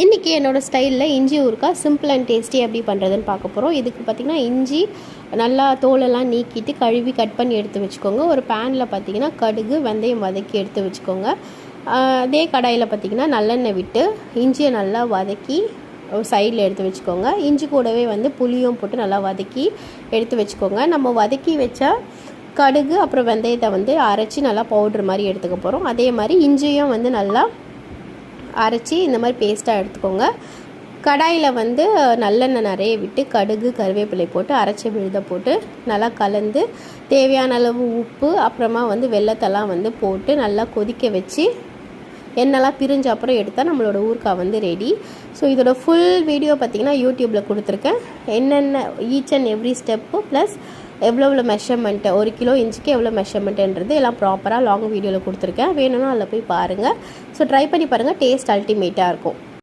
இன்றைக்கி என்னோடய ஸ்டைலில் இஞ்சி ஊறுகாய் சிம்பிள் அண்ட் டேஸ்டி எப்படி பண்ணுறதுன்னு பார்க்க போகிறோம். இதுக்கு பார்த்திங்கன்னா இஞ்சி நல்லா தோலெல்லாம் நீக்கிட்டு கழுவி கட் பண்ணி எடுத்து வச்சுக்கோங்க. ஒரு பேனில் பார்த்திங்கன்னா கடுகு வெந்தயம் வதக்கி எடுத்து வச்சுக்கோங்க. அதே கடாயில் பார்த்திங்கன்னா நல்லெண்ணெய் விட்டு இஞ்சியை நல்லா வதக்கி சைடில் எடுத்து வச்சுக்கோங்க. இஞ்சி கூடவே புளியும் போட்டு நல்லா வதக்கி எடுத்து வச்சுக்கோங்க. நம்ம வதக்கி வச்ச கடுகு அப்புறம் வெந்தயத்தை அரைச்சி நல்லா பவுட்ரு மாதிரி எடுத்துக்க போகிறோம். அதே மாதிரி இஞ்சியும் நல்லா அரைச்சி இந்த மாதிரி பேஸ்ட்டாக எடுத்துக்கோங்க. கடாயில் நல்லெண்ணெய் நிறைய விட்டு கடுகு கருவேப்பிலை போட்டு அரைச்சி விழுத போட்டு நல்லா கலந்து தேவையான அளவு உப்பு அப்புறமா வெல்லத்தெல்லாம் போட்டு நல்லா கொதிக்க வச்சு எண்ணெய்லாம் பிரிஞ்ச அப்புறம் எடுத்தால் நம்மளோட ஊறுகாய் ரெடி. ஸோ இதோட ஃபுல் வீடியோ பார்த்திங்கன்னா யூடியூப்பில் கொடுத்துருக்கேன். என்னென்ன each and every step plus எவ்வளோ மெஷர்மெண்ட்டு, 1 கிலோ இஞ்சிக்கு எவ்வளோ மெஷர்மெண்ட்டுன்றது எல்லாம் ப்ராப்பராக லாங் வீடியோவில் கொடுத்துருக்கேன். வேணும்னா அதில் போய் பாருங்கள். ஸோ ட்ரை பண்ணி பாருங்கள், டேஸ்ட் அல்டிமேட்டாக இருக்கும்.